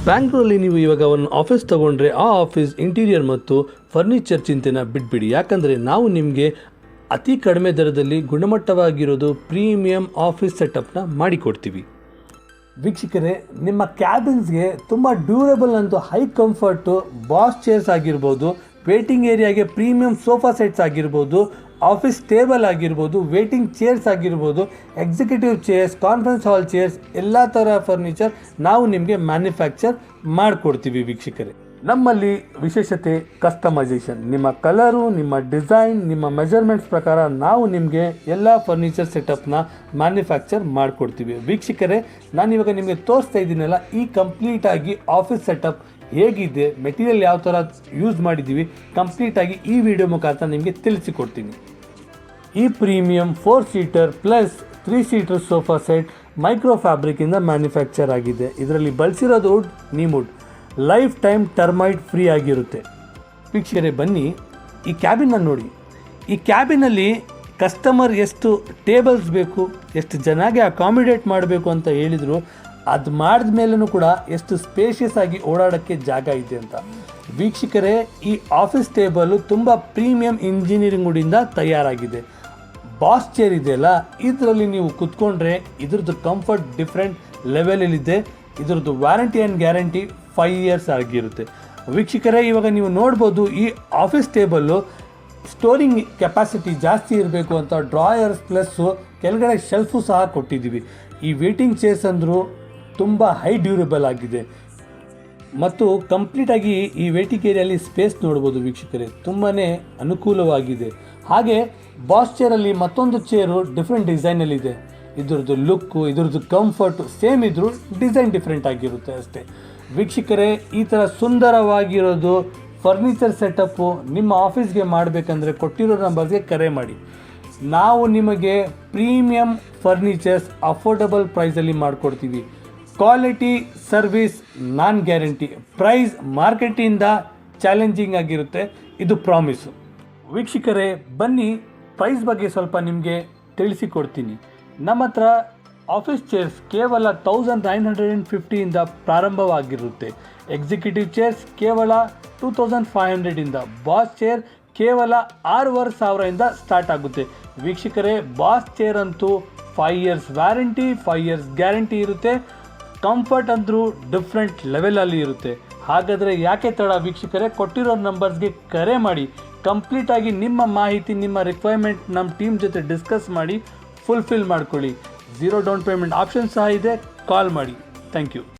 ಬ್ಯಾಂಗ್ಳೂರಲ್ಲಿ ನೀವು ಇವಾಗ ಒಂದು ಆಫೀಸ್ ತೊಗೊಂಡ್ರೆ ಆ ಆಫೀಸ್ ಇಂಟೀರಿಯರ್ ಮತ್ತು ಫರ್ನಿಚರ್ ಚಿಂತೆನ ಬಿಟ್ಬಿಡಿ. ಯಾಕಂದರೆ ನಾವು ನಿಮಗೆ ಅತಿ ಕಡಿಮೆ ದರದಲ್ಲಿ ಗುಣಮಟ್ಟವಾಗಿರೋದು ಪ್ರೀಮಿಯಂ ಆಫೀಸ್ ಸೆಟಪ್ನ ಮಾಡಿಕೊಡ್ತೀವಿ. ವೀಕ್ಷಕರೇ, ನಿಮ್ಮ ಕ್ಯಾಬಿನ್ಸ್ಗೆ ತುಂಬ ಡ್ಯೂರಬಲ್ ಅಂತ ಹೈ ಕಂಫರ್ಟು ಬಾಸ್ ಚೇರ್ಸ್ ಆಗಿರ್ಬೋದು, ವೇಟಿಂಗ್ ಏರಿಯಾಗೆ ಪ್ರೀಮಿಯಂ ಸೋಫಾ ಸೆಟ್ಸ್ ಆಗಿರ್ಬೋದು, ಆಫೀಸ್ ಟೇಬಲ್ ಆಗಿರ್ಬೋದು, ವೇಟಿಂಗ್ ಚೇರ್ಸ್ ಆಗಿರ್ಬೋದು, executive chairs, conference hall chairs, ಎಲ್ಲ ಥರ ಫರ್ನಿಚರ್ ನಾವು ನಿಮಗೆ ಮ್ಯಾನುಫ್ಯಾಕ್ಚರ್ ಮಾಡಿಕೊಡ್ತೀವಿ. ವೀಕ್ಷಕರೇ, ನಮ್ಮಲ್ಲಿ ವಿಶೇಷತೆ ಕಸ್ಟಮೈಸೇಷನ್. ನಿಮ್ಮ ಕಲರು, ನಿಮ್ಮ ಡಿಸೈನ್, ನಿಮ್ಮ ಮೆಜರ್ಮೆಂಟ್ಸ್ ಪ್ರಕಾರ ನಾವು ನಿಮಗೆ ಎಲ್ಲ ಫರ್ನಿಚರ್ ಸೆಟಪ್ನ ಮ್ಯಾನುಫ್ಯಾಕ್ಚರ್ ಮಾಡಿಕೊಡ್ತೀವಿ. ವೀಕ್ಷಕರೇ, ನಾನಿವಾಗ ನಿಮಗೆ ತೋರಿಸ್ತಾ ಇದ್ದೀನಲ್ಲ, ಈ ಕಂಪ್ಲೀಟಾಗಿ ಆಫೀಸ್ ಸೆಟಪ್ ಹೇಗಿದೆ, ಮೆಟೀರಿಯಲ್ ಯಾವ ಥರ ಯೂಸ್ ಮಾಡಿದ್ದೀವಿ, ಕಂಪ್ಲೀಟಾಗಿ ಈ ವಿಡಿಯೋ ಮುಖಾಂತರ ನಿಮಗೆ ತಿಳಿಸಿಕೊಡ್ತೀನಿ. ಈ premium 4 seater plus 3 seater sofa set micro ಫ್ಯಾಬ್ರಿಕಿಂದ ಮ್ಯಾನುಫ್ಯಾಕ್ಚರ್ ಆಗಿದೆ. ಇದರಲ್ಲಿ ಬಳಸಿರೋದು wood, neem wood, life time termite free ಆಗಿರುತ್ತೆ. ವೀಕ್ಷಕರೇ, ಬನ್ನಿ ಈ ಕ್ಯಾಬಿನ ನೋಡಿ. ಈ ಕ್ಯಾಬಿನಲ್ಲಿ ಕಸ್ಟಮರ್ ಎಷ್ಟು ಟೇಬಲ್ಸ್ ಬೇಕು, ಎಷ್ಟು ಜನಗೆ ಅಕಾಮಿಡೇಟ್ ಮಾಡಬೇಕು ಅಂತ ಹೇಳಿದರು, ಅದು ಮಾಡಿದ ಮೇಲೂ ಕೂಡ ಎಷ್ಟು ಸ್ಪೇಷಿಯಸ್ ಆಗಿ ಓಡಾಡೋಕ್ಕೆ ಜಾಗ ಇದೆ ಅಂತ. ವೀಕ್ಷಕರೇ, ಈ ಆಫೀಸ್ ಟೇಬಲು ತುಂಬ ಪ್ರೀಮಿಯಂ ಇಂಜಿನಿಯರಿಂಗ್ ವುಡ್ಡಿಂದ ತಯಾರಾಗಿದೆ. ಬಾಸ್ ಚೇರ್ ಇದೆಯಲ್ಲ, ಇದರಲ್ಲಿ ನೀವು ಕುತ್ಕೊಂಡ್ರೆ ಇದ್ರದ್ದು ಕಂಫರ್ಟ್ ಡಿಫ್ರೆಂಟ್ ಲೆವೆಲಲ್ಲಿದೆ. ಇದರದ್ದು ವ್ಯಾರಂಟಿ ಆ್ಯಂಡ್ ಗ್ಯಾರಂಟಿ 5 ಇಯರ್ಸ್ ಆಗಿರುತ್ತೆ. ವೀಕ್ಷಕರೇ, ಇವಾಗ ನೀವು ನೋಡ್ಬೋದು, ಈ ಆಫೀಸ್ ಟೇಬಲ್ಲು ಸ್ಟೋರಿಂಗ್ ಕೆಪಾಸಿಟಿ ಜಾಸ್ತಿ ಇರಬೇಕು ಅಂತ ಡ್ರಾಯರ್ಸ್ ಪ್ಲಸ್ಸು ಕೆಳಗಡೆ ಶೆಲ್ಫು ಸಹ ಕೊಟ್ಟಿದ್ದೀವಿ. ಈ ವೇಟಿಂಗ್ ಚೇರ್ಸ್ ಅಂದರೂ ತುಂಬ ಹೈ ಡ್ಯೂರಬಲ್ ಆಗಿದೆ ಮತ್ತು ಕಂಪ್ಲೀಟಾಗಿ ಈ ವೇಟಿಂಗ್ ಏರಿಯಲ್ಲಿ ಸ್ಪೇಸ್ ನೋಡ್ಬೋದು. ವೀಕ್ಷಕರೇ, ತುಂಬಾ ಅನುಕೂಲವಾಗಿದೆ. ಹಾಗೆ ಬಾಸ್ ಚೇರಲ್ಲಿ ಮತ್ತೊಂದು ಚೇರು ಡಿಫ್ರೆಂಟ್ ಡಿಸೈನಲ್ಲಿದೆ. ಇದ್ರದ್ದು ಲುಕ್ಕು, ಇದ್ರದ್ದು ಕಂಫರ್ಟು ಸೇಮ್ ಇದ್ರೂ ಡಿಸೈನ್ ಡಿಫ್ರೆಂಟ್ ಆಗಿರುತ್ತೆ ಅಷ್ಟೇ. ವೀಕ್ಷಕರೇ, ಈ ಥರ ಸುಂದರವಾಗಿರೋದು ಫರ್ನಿಚರ್ ಸೆಟಪ್ಪು ನಿಮ್ಮ ಆಫೀಸ್ಗೆ ಮಾಡಬೇಕಂದ್ರೆ ಕೊಟ್ಟಿರೋ ನಂಬರ್ಗೆ ಕರೆ ಮಾಡಿ. ನಾವು ನಿಮಗೆ ಪ್ರೀಮಿಯಂ ಫರ್ನಿಚರ್ಸ್ ಅಫೋರ್ಡಬಲ್ ಪ್ರೈಸಲ್ಲಿ ಮಾಡಿಕೊಡ್ತೀವಿ. ಕ್ವಾಲಿಟಿ, ಸರ್ವಿಸ್, ನಾನ್ ಗ್ಯಾರಂಟಿ. ಪ್ರೈಸ್ ಮಾರ್ಕೆಟಿಂದ ಚಾಲೆಂಜಿಂಗ್ ಆಗಿರುತ್ತೆ, ಇದು ಪ್ರಾಮಿಸು. ವೀಕ್ಷಕರೇ, ಬನ್ನಿ ಪ್ರೈಸ್ ಬಗ್ಗೆ ಸ್ವಲ್ಪ ನಿಮಗೆ ತಿಳಿಸಿಕೊಡ್ತೀನಿ. ನಮ್ಮ ಹತ್ರ ಆಫೀಸ್ ಚೇರ್ಸ್ ಕೇವಲ 1950ಇಂದ ಪ್ರಾರಂಭವಾಗಿರುತ್ತೆ. ಎಕ್ಸಿಕ್ಯೂಟಿವ್ ಚೇರ್ಸ್ ಕೇವಲ 2500ಇಂದ, ಬಾಸ್ ಚೇರ್ ಕೇವಲ 6500ಇಂದ ಸ್ಟಾರ್ಟ್ ಆಗುತ್ತೆ. ವೀಕ್ಷಕರೇ, ಬಾಸ್ ಚೇರ್ ಅಂತೂ 5 ಇಯರ್ಸ್ ವ್ಯಾರಂಟಿ, 5 ಇಯರ್ಸ್ ಗ್ಯಾರಂಟಿ ಇರುತ್ತೆ. ಕಂಫರ್ಟ್ ಅಂದರೂ ಡಿಫ್ರೆಂಟ್ ಲೆವೆಲಲ್ಲಿ ಇರುತ್ತೆ. ಹಾಗಾದರೆ ಯಾಕೆ ತಡ? ವೀಕ್ಷಕರೇ, ಕೊಟ್ಟಿರೋ ನಂಬರ್ಸ್ಗೆ ಕರೆ ಮಾಡಿ. ಕಂಪ್ಲೀಟಾಗಿ ನಿಮ್ಮ ಮಾಹಿತಿ, ನಿಮ್ಮ ರಿಕ್ವೈರ್ಮೆಂಟ್ ನಮ್ಮ ಟೀಮ್ ಜೊತೆ ಡಿಸ್ಕಸ್ ಮಾಡಿ ಫುಲ್ಫಿಲ್ ಮಾಡ್ಕೊಳ್ಳಿ. 0 ಡೌನ್ ಪೇಮೆಂಟ್ ಆಪ್ಷನ್ ಸಹ ಇದೆ. ಕಾಲ್ ಮಾಡಿ. Thank you.